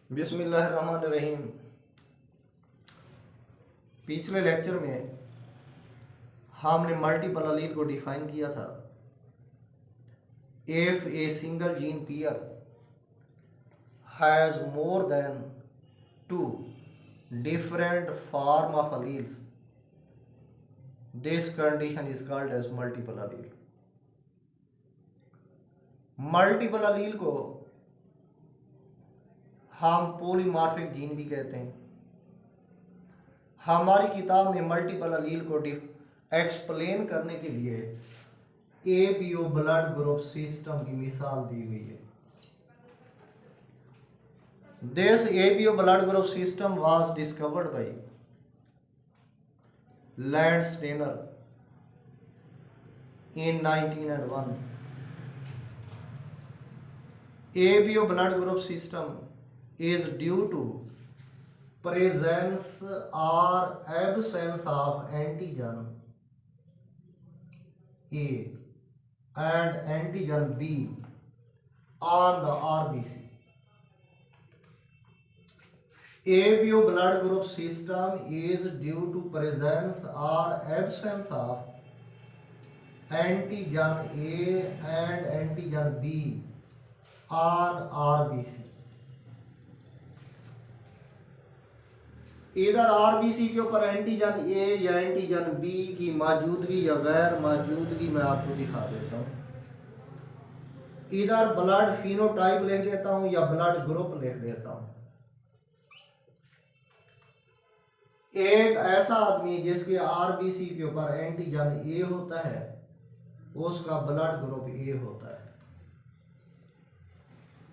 बिस्मिल्लाहिर्रहमानिर्रहीम। पिछले लेक्चर में हमने मल्टीपल अलील को डिफाइन किया था। If a single gene pair has more than two different form of alleles, this condition is called as multiple allele. Multiple allele को हम पॉलीमॉर्फिक जीन भी कहते हैं। हमारी किताब में मल्टीपल अलील को एक्सप्लेन करने के लिए एबीओ ब्लड ग्रुप सिस्टम की मिसाल दी हुई है। This ABO blood group system was discovered by Landsteiner in 1901. ABO blood group system is due to presence or absence of antigen A and antigen B on the RBC. ABO blood group system is due to presence or absence of antigen A and antigen B on RBC. इधर RBC के ऊपर antigen ए या antigen B की मौजूदगी या गैर मौजूदगी मैं आपको दिखा देता हूँ। इधर ब्लड फिनोटाइप लिख देता हूँ या ब्लड ग्रुप लिख देता हूँ। एक ऐसा आदमी जिसके आरबीसी के ऊपर एंटीजन ए होता है उसका ब्लड ग्रुप ए होता है,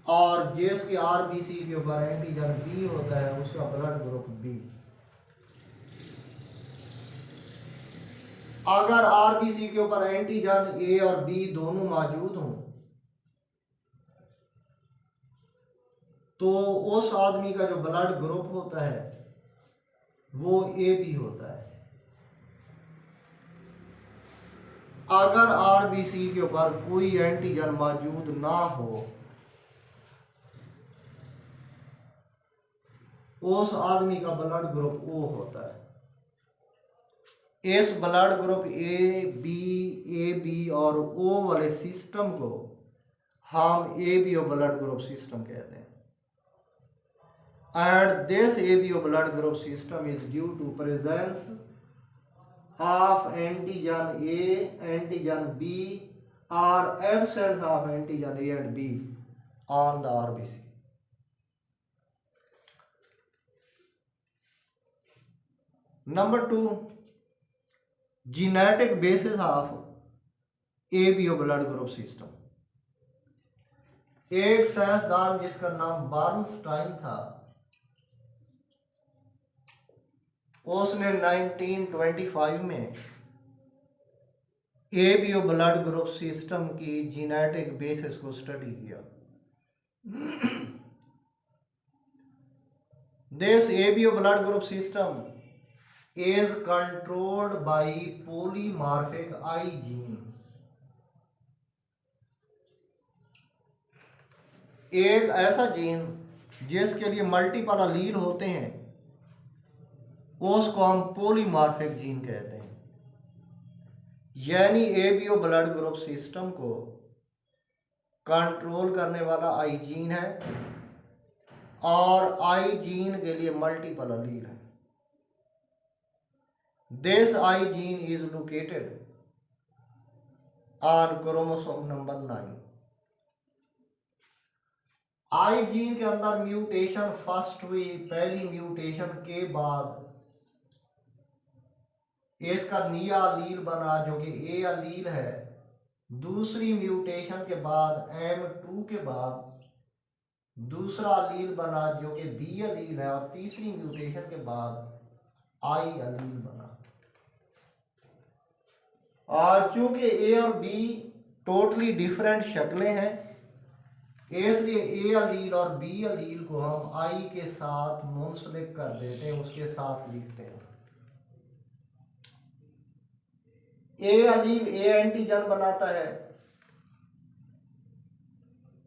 और जिसके आरबीसी के ऊपर एंटीजन बी होता है उसका ब्लड ग्रुप बी। अगर आरबीसी के ऊपर एंटीजन ए और बी दोनों मौजूद हों तो उस आदमी का जो ब्लड ग्रुप होता है वो ए बी होता है। अगर आरबीसी के ऊपर कोई एंटीजन मौजूद ना हो उस आदमी का ब्लड ग्रुप ओ होता है। इस ब्लड ग्रुप ए बी और ओ वाले सिस्टम को हम एबीओ ब्लड ग्रुप सिस्टम कहते हैं। And this ABO blood group system is due to presence of antigen A, antigen B or absence of antigen A and B on the RBC. Number 2, genetic basis of ABO blood group system. एक साइंसदान जिसका नाम बर्नस्टाइन था उसने 1925 में ABO blood group system की genetic basis को study किया। This ABO blood group system is controlled by polymorphic I gene. एक ऐसा जीन जिसके लिए मल्टीपल अलील होते हैं उसको हम पॉलीमॉर्फिक जीन कहते हैं। यानी एबीओ ब्लड ग्रुप सिस्टम को कंट्रोल करने वाला आई जीन है और आई जीन के लिए मल्टीपल अलील है। This I gene is located on chromosome number 9। I gene के अंदर म्यूटेशन फर्स्ट हुई, पहली म्यूटेशन के बाद इसका निया अलील बना जो कि ए अलील है। दूसरी म्यूटेशन के बाद M2 के बाद दूसरा अलील बना जो कि बी अलील है, और तीसरी म्यूटेशन के बाद आई अलील बना। और चूंकि ए और बी टोटली डिफरेंट शक्लें हैं इसलिए ए अलील और बी अलील को हम आई के साथ मुंसलिक कर देते हैं, उसके साथ लिखते हैं। ए अलील ए एंटीजन बनाता है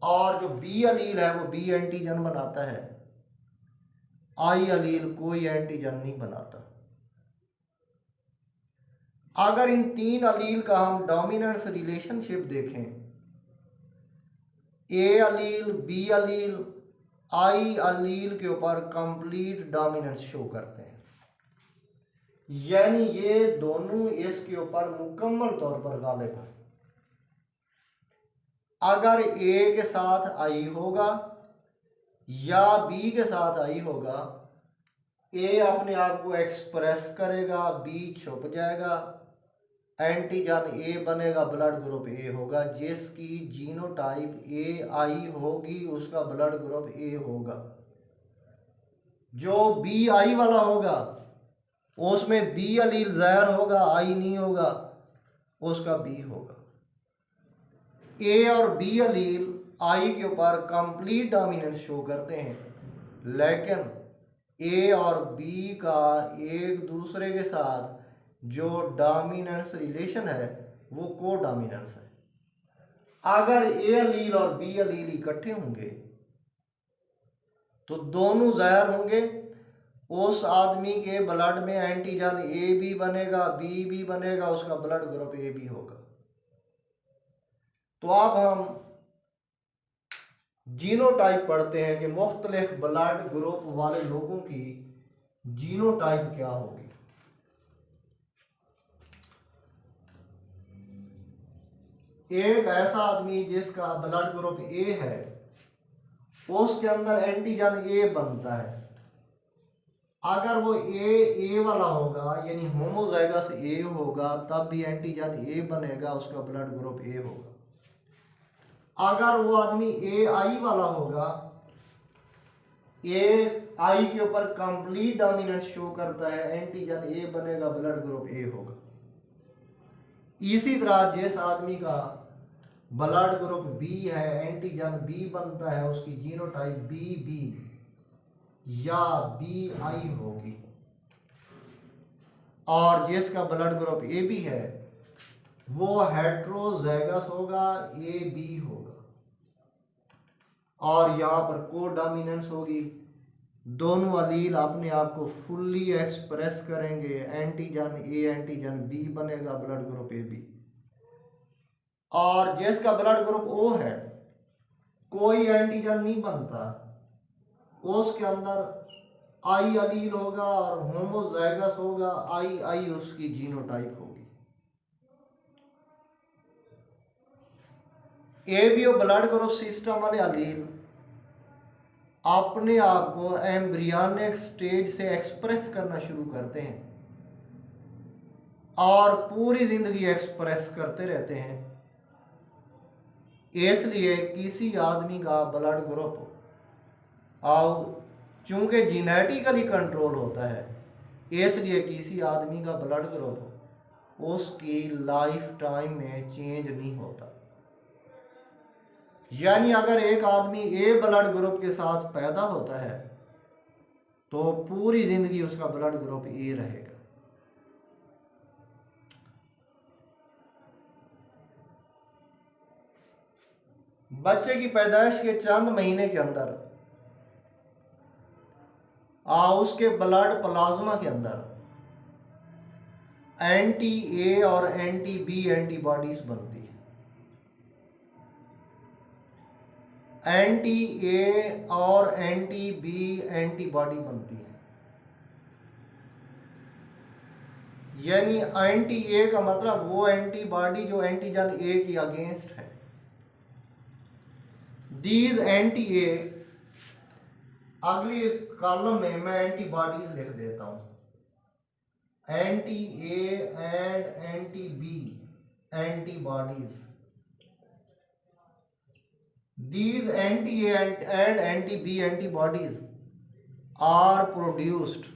और जो बी अलील है वो बी एंटीजन बनाता है। आई अलील कोई एंटीजन नहीं बनाता। अगर इन तीन अलील का हम डोमिनेंस रिलेशनशिप देखें, ए अलील, बी अलील, आई अलील के ऊपर कंप्लीट डोमिनेंस शो करते हैं, यानी ये दोनों इसके ऊपर मुकम्मल तौर पर गालिब हैं। अगर ए के साथ आई होगा या बी के साथ आई होगा, ए अपने आप को एक्सप्रेस करेगा, बी छुप जाएगा, एंटीजन ए बनेगा, ब्लड ग्रुप ए होगा। जिसकी जीनोटाइप ए आई होगी उसका ब्लड ग्रुप ए होगा। जो बी आई वाला होगा उसमें बी अलील ज़ाहिर होगा, आई नहीं होगा, उसका बी होगा। ए और बी अलील आई के ऊपर कंप्लीट डोमिनेंस शो करते हैं, लेकिन ए और बी का एक दूसरे के साथ जो डोमिनेंस रिलेशन है वो को डोमिनेंस है। अगर ए अलील और बी अलील इकट्ठे होंगे तो दोनों ज़ाहिर होंगे, उस आदमी के ब्लड में एंटीजन ए भी बनेगा, बी भी बनेगा, उसका ब्लड ग्रुप ए भी होगा। तो अब हम जीनोटाइप पढ़ते हैं कि मुख्तलिफ ब्लड ग्रुप वाले लोगों की जीनोटाइप क्या होगी। एक ऐसा आदमी जिसका ब्लड ग्रुप ए है, उसके अंदर एंटीजन ए बनता है। अगर वो ए वाला होगा यानी होमोजाइगस ए होगा, तब भी एंटीजन ए बनेगा, उसका ब्लड ग्रुप ए होगा। अगर वो आदमी ए आई वाला होगा, ए आई के ऊपर कंप्लीट डोमिनेंस शो करता है, एंटीजन ए बनेगा, ब्लड ग्रुप ए होगा। इसी तरह जिस आदमी का ब्लड ग्रुप बी है, एंटीजन बी बनता है, उसकी जीनोटाइप बी बी या बी आई होगी। और जिसका ब्लड ग्रुप ए बी है वो हेट्रोजाइगस होगा, ए बी होगा। और यहाँ पर को डोमिनेंस होगी, दोनों अलील अपने आप को फुल्ली एक्सप्रेस करेंगे, एंटीजन ए एंटीजन बी बनेगा, ब्लड ग्रुप ए बी। और जिसका ब्लड ग्रुप ओ है कोई एंटीजन नहीं बनता, उसके अंदर आई अलील होगा और होमोजाइगस होगा, आई आई उसकी जीनोटाइप होगी। एबीओ ब्लड ग्रुप सिस्टम वाले अलील अपने आप को एम्ब्रियनिक स्टेज से एक्सप्रेस करना शुरू करते हैं और पूरी जिंदगी एक्सप्रेस करते रहते हैं। इसलिए किसी आदमी का ब्लड ग्रुप और चूंकि जीनेटिकली कंट्रोल होता है, इसलिए किसी आदमी का ब्लड ग्रुप उसकी लाइफ टाइम में चेंज नहीं होता। यानी अगर एक आदमी ए ब्लड ग्रुप के साथ पैदा होता है तो पूरी जिंदगी उसका ब्लड ग्रुप ए रहेगा। बच्चे की पैदाइश के चंद महीने के अंदर उसके ब्लड प्लाज्मा के अंदर एंटी ए और एंटी बी एंटीबॉडीज बनती है। एंटी ए और एंटी बी एंटीबॉडी बनती है, यानी एंटी ए का मतलब वो एंटीबॉडी जो एंटीजन ए की अगेंस्ट है। दीज एंटी ए, अगली कॉलम में मैं एंटीबॉडीज लिख देता हूं, anti A and anti B antibodies. These anti-A and anti-B antibodies are produced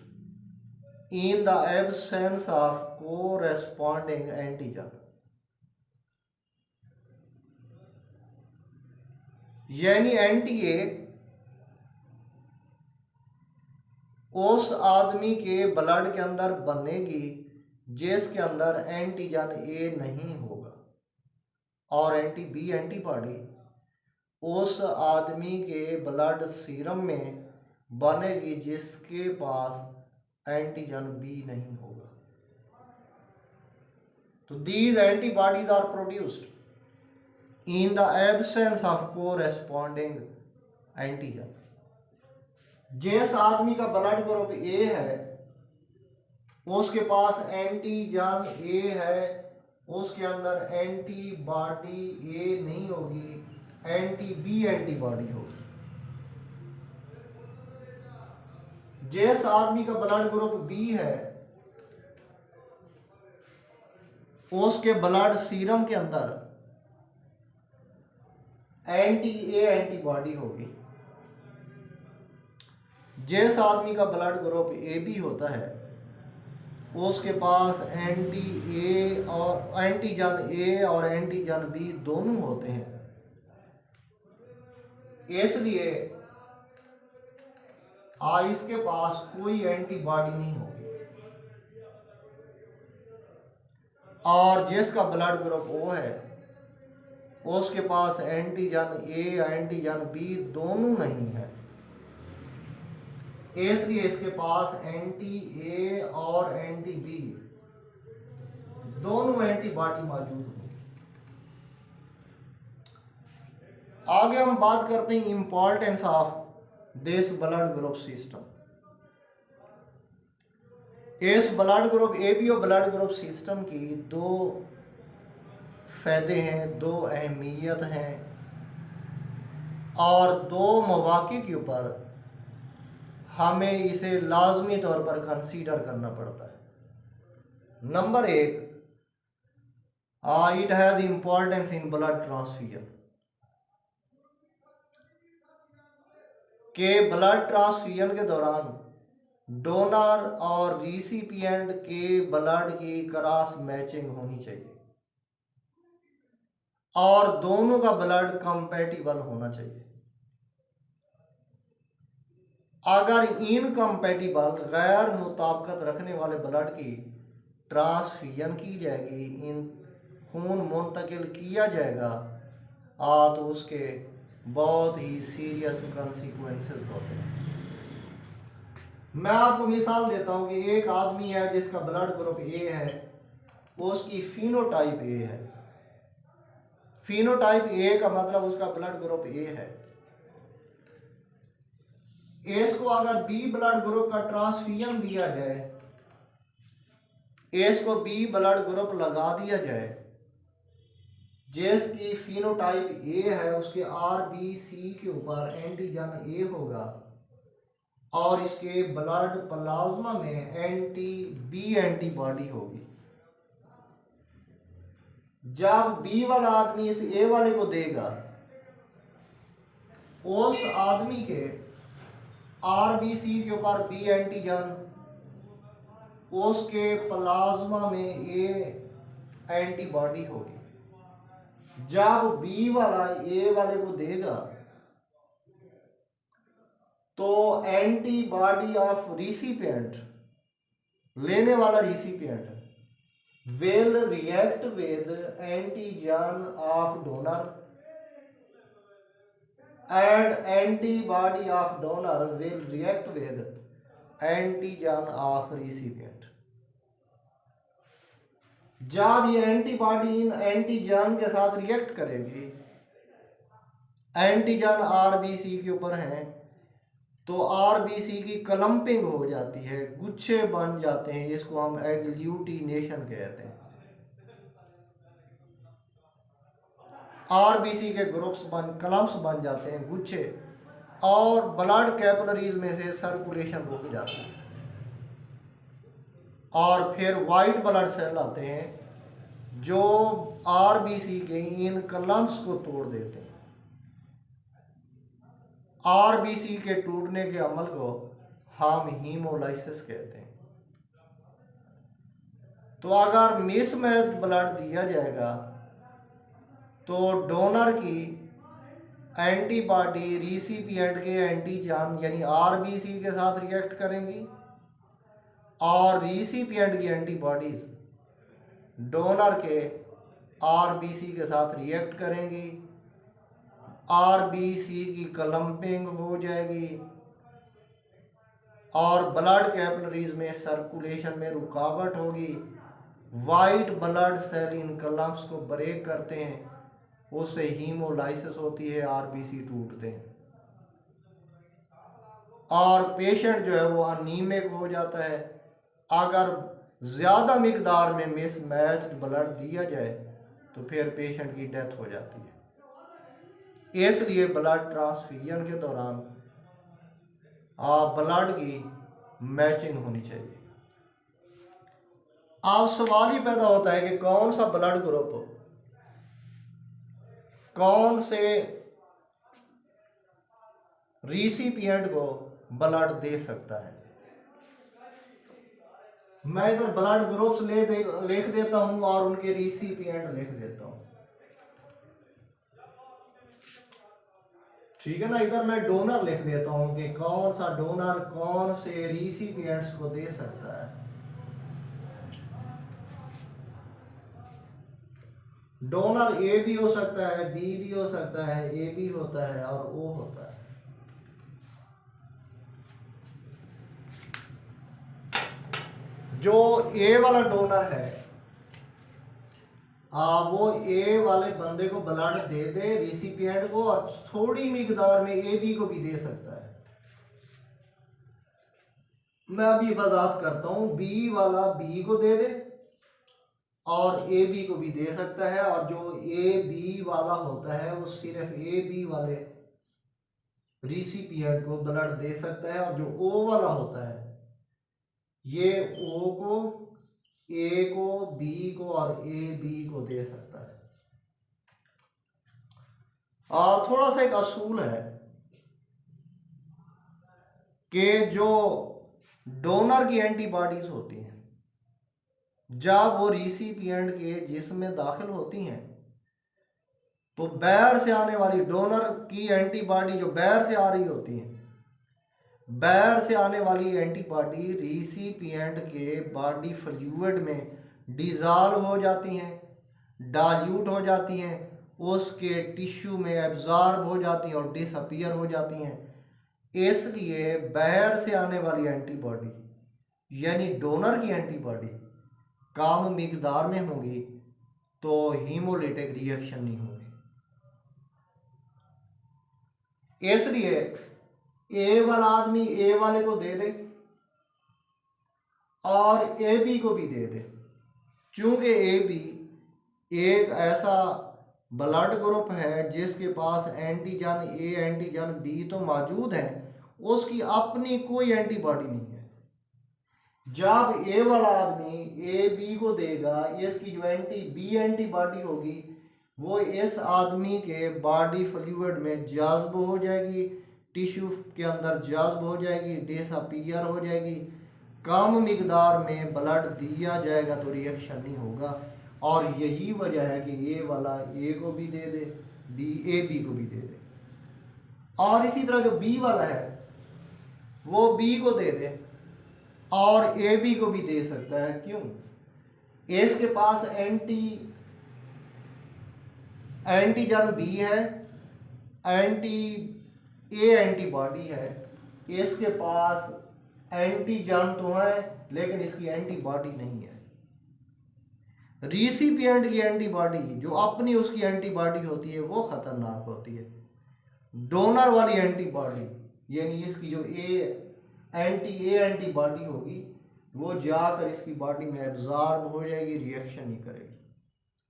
in the absence of corresponding antigen. यानी एंटी-ए उस आदमी के ब्लड के अंदर बनेगी जिसके अंदर एंटीजन ए नहीं होगा, और एंटी-बी एंटीबॉडी उस आदमी के ब्लड सीरम में बनेगी जिसके पास एंटीजन बी नहीं होगा। तो these antibodies are produced in the absence of corresponding antigen। जिस आदमी का ब्लड ग्रुप ए है उसके पास एंटीजन ए है, उसके अंदर एंटीबॉडी ए नहीं होगी, एंटी बी एंटीबॉडी होगी। जिस आदमी का ब्लड ग्रुप बी है उसके ब्लड सीरम के अंदर एंटी ए एंटीबॉडी होगी। जिस आदमी का ब्लड ग्रुप ए बी होता है उसके पास एंटी ए और एंटीजन ए और एंटीजन बी दोनों होते हैं, इसलिए इसके पास कोई एंटीबॉडी नहीं होगी। और जिसका ब्लड ग्रुप ओ है उसके पास एंटीजन ए एंटीजन बी दोनों नहीं है, इसलिए इसके पास एंटी ए और एंटी बी दोनों एंटीबॉडी मौजूद होगी। आगे हम बात करते हैं importance of this blood group system. इस ब्लड ग्रुप ए बी और ब्लड ग्रुप सिस्टम की दो फायदे हैं, दो अहमियत हैं और दो मौके के ऊपर हमें इसे लाजमी तौर पर कंसीडर करना पड़ता है। नंबर एक, it has importance in blood transfusion. के ब्लड ट्रांसफ्यूजन के दौरान डोनर और रिसिपिएंट के ब्लड की क्रॉस मैचिंग होनी चाहिए और दोनों का ब्लड कंपैटिबल होना चाहिए। अगर इनकम्पैटिबल गैर मुताबिकत रखने वाले ब्लड की ट्रांसफ्यूजन की जाएगी, इन खून मुंतकिल किया जाएगा तो उसके बहुत ही सीरियस कॉन्सिक्वेंसेस होते हैं। मैं आपको मिसाल देता हूं कि एक आदमी है जिसका ब्लड ग्रुप ए है, उसकी फिनोटाइप ए है। फिनोटाइप ए का मतलब उसका ब्लड ग्रुप ए है। इसको अगर बी ब्लड ग्रुप का ट्रांसफ्यूजन दिया जाए, इसको बी ब्लड ग्रुप लगा दिया जाए, जिसकी फिनोटाइप ए है उसके आरबीसी के ऊपर एंटीजन ए होगा और इसके ब्लड प्लाज्मा में एंटी बी एंटीबॉडी होगी। जब बी वाला आदमी इस ए वाले को देगा, उस आदमी के आरबीसी के ऊपर बी एंटीजन, उसके प्लाज्मा में ए एंटीबॉडी होगी। जब बी वाला ए वाले को देगा तो एंटीबॉडी ऑफ रिसिपिएंट, लेने वाला recipient, will react with antigen of donor and antibody of donor will react with antigen of recipient। जब ये एंटीबॉडी इन एंटीजन के साथ रिएक्ट करेगी, एंटीजन आरबीसी के ऊपर है तो आरबीसी की क्लम्पिंग हो जाती है, गुच्छे बन जाते हैं, इसको हम एग्लूटिनेशन कहते हैं। आरबीसी के क्लम्प्स बन जाते हैं, गुच्छे, और ब्लड कैपिलरीज में से सर्कुलेशन रुक जाता है और फिर वाइट ब्लड सेल आते हैं जो आरबीसी के इन क्लम्प्स को तोड़ देते हैं। आरबीसी के टूटने के अमल को हम हीमोलाइसिस कहते हैं। तो अगर मिसमैच्ड ब्लड दिया जाएगा तो डोनर की एंटीबॉडी रिसिपिएंट के एंटीजन यानी आरबीसी के साथ रिएक्ट करेंगी और रिसिपिएंट की एंटीबॉडीज डोनर के आरबीसी के साथ रिएक्ट करेंगी, आरबीसी की क्लम्पिंग हो जाएगी और ब्लड कैपिलरीज में सर्कुलेशन में रुकावट होगी, वाइट ब्लड सेल इन कलम्स को ब्रेक करते हैं, उससे हीमोलाइसिस होती है, आरबीसी टूटते हैं और पेशेंट जो है वो अनीमिक हो जाता है। अगर ज़्यादा मिकदार में मिसमैच्ड ब्लड दिया जाए तो फिर पेशेंट की डेथ हो जाती है। इसलिए ब्लड ट्रांसफ्यूजन के दौरान ब्लड की मैचिंग होनी चाहिए। अब सवाल ही पैदा होता है कि कौन सा ब्लड ग्रुप कौन से रिसिपिएंट को ब्लड दे सकता है। मैं इधर ब्लड ग्रुप्स लिख देता हूं और उनके रिसिपिएंट लिख देता हूं, ठीक है ना। इधर मैं डोनर लिख देता हूं कि कौन सा डोनर कौन से रिसिपिएंट्स को दे सकता है। डोनर ए भी हो सकता है, बी भी हो सकता है, ए भी होता है और ओ होता है। जो ए वाला डोनर है वो ए वाले बंदे को ब्लड दे दे रिसिपिएंट को, और थोड़ी मिकदार में ए बी को भी दे सकता है। मैं अभी वजाहत करता हूं, बी वाला बी को दे दे और ए बी को भी दे सकता है, और जो ए बी वाला होता है वो सिर्फ ए बी वाले रिसिपिएंट को ब्लड दे सकता है, और जो ओ वाला होता है ये ओ को, ए को, बी को और ए बी को दे सकता है। और थोड़ा सा एक असूल है कि जो डोनर की एंटीबॉडीज होती हैं जब वो रिसिपिएंट के जिस्म में दाखिल होती हैं तो बाहर से आने वाली डोनर की एंटीबॉडी जो बाहर से आ रही होती है, बाहर से आने वाली एंटीबॉडी रिसिपिएंट के बॉडी फ्लूइड में डिजॉल्व हो जाती हैं, डाल्यूट हो जाती हैं, उसके टिश्यू में एब्जॉर्ब हो जाती हैं और डिसअपीयर हो जाती हैं। इसलिए बाहर से आने वाली एंटीबॉडी यानी डोनर की एंटीबॉडी कम मिकदार में होगी तो हीमोलिटिक रिएक्शन नहीं होगी। इसलिए ए वाला आदमी ए वाले को दे दे और ए बी को भी दे दे, क्योंकि ए बी एक ऐसा ब्लड ग्रुप है जिसके पास एंटीजन ए एंटीजन बी तो मौजूद है, उसकी अपनी कोई एंटीबॉडी नहीं है। जब ए वाला आदमी ए बी को देगा, इसकी जो बी एंटीबॉडी होगी वो इस आदमी के बॉडी फ्लूइड में जज्ब हो जाएगी, टिश्यू के अंदर जज्ब हो जाएगी, डिसअपीयर हो जाएगी। कम मिकदार में ब्लड दिया जाएगा तो रिएक्शन नहीं होगा, और यही वजह है कि ए वाला ए को भी दे दे, बी ए बी को भी दे दे। और इसी तरह जो बी वाला है वो बी को दे दे और ए बी को भी दे सकता है। क्यों? इसके पास एंटीजन बी है, ए एंटीबॉडी है, इसके पास एंटीजन तो है लेकिन इसकी एंटीबॉडी नहीं है। रिसिपिएंट की एंटीबॉडी जो अपनी उसकी एंटीबॉडी होती है वो खतरनाक होती है। डोनर वाली एंटीबॉडी यानी इसकी जो ए एंटीबॉडी होगी वो जाकर इसकी बॉडी में एब्जॉर्ब हो जाएगी, रिएक्शन नहीं करेगी।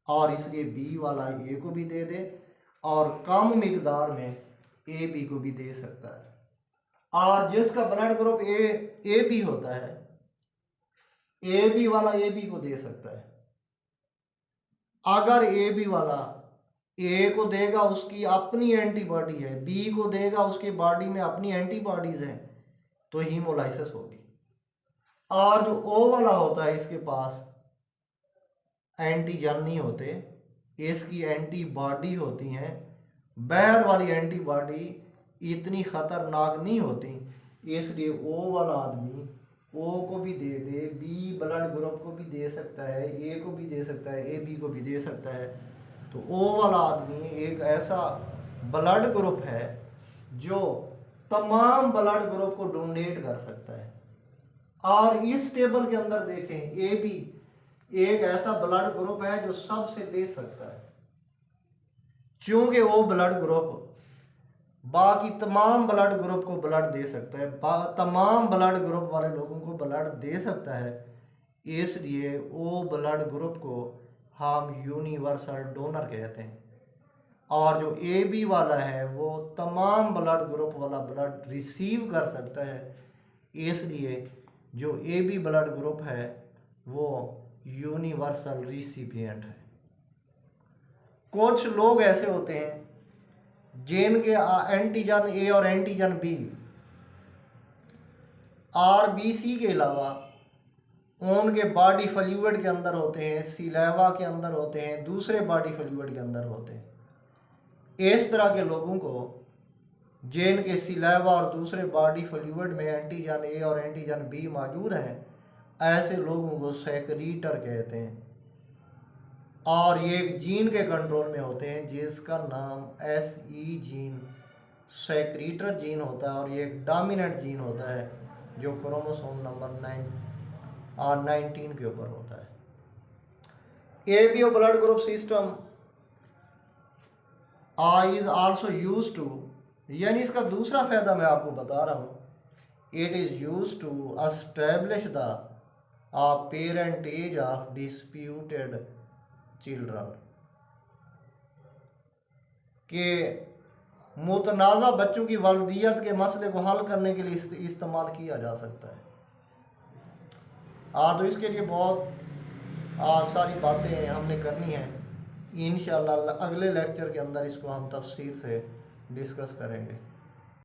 और इसलिए बी वाला ए को भी दे दे और कम मिकदार में ए बी को भी दे सकता है। और जिसका ब्लड ग्रुप ए बी होता है, ए बी वाला ए बी को दे सकता है। अगर ए बी वाला ए को देगा उसकी अपनी एंटीबॉडी है, बी को देगा उसके बॉडी में अपनी एंटीबॉडीज हैं, तो हीमोलाइसिस होगी। और जो ओ वाला होता है इसके पास एंटीजन नहीं होते, इसकी एंटीबॉडी होती हैं। बाहर वाली एंटीबॉडी इतनी खतरनाक नहीं होती, इसलिए ओ वाला आदमी ओ को भी दे दे, बी ब्लड ग्रुप को भी दे सकता है, ए को भी दे सकता है, ए बी को भी दे सकता है। तो ओ वाला आदमी एक ऐसा ब्लड ग्रुप है जो तमाम ब्लड ग्रुप को डोनेट कर सकता है। और इस टेबल के अंदर देखें, ए बी एक ऐसा ब्लड ग्रुप है जो सबसे दे सकता है, क्योंकि वो ब्लड ग्रुप बाकी तमाम ब्लड ग्रुप को ब्लड दे सकता है, तमाम ब्लड ग्रुप वाले लोगों को ब्लड दे सकता है, इसलिए वो ब्लड ग्रुप को हम यूनिवर्सल डोनर कहते हैं। और जो ए बी वाला है वो तमाम ब्लड ग्रुप वाला ब्लड रिसीव कर सकता है, इसलिए जो ए बी ब्लड ग्रुप है वो यूनिवर्सल रिसिपिएंट है। कुछ लोग ऐसे होते हैं जिनके एंटीजन ए और एंटीजन बी आरबीसी के अलावा उनके बॉडी फ्लूइड के अंदर होते हैं, सिलेवा के अंदर होते हैं, दूसरे बॉडी फ्लूइड के अंदर होते हैं। इस तरह के लोगों को जिनके सिलेवा और दूसरे बॉडी फ्लूइड में एंटीजन ए और एंटीजन बी मौजूद हैं, ऐसे लोगों को सेक्रीटर कहते हैं। और ये एक जीन के कंट्रोल में होते हैं जिसका नाम SE जीन सेक्रीटर जीन होता है, और ये एक डोमिनेंट जीन होता है जो क्रोमोसोम नंबर 19 के ऊपर होता है। ABO blood group system is also use to, यानी इसका दूसरा फायदा मैं आपको बता रहा हूँ, it is use to establish the parentage of disputed children, के मुतनाज़ा बच्चों की वल्दियत के मसले को हल करने के लिए इस्तेमाल किया जा सकता है। तो इसके लिए बहुत सारी बातें हमने करनी है। इंशाअल्लाह अगले लेक्चर के अंदर इसको हम तफसील से डिस्कस करेंगे।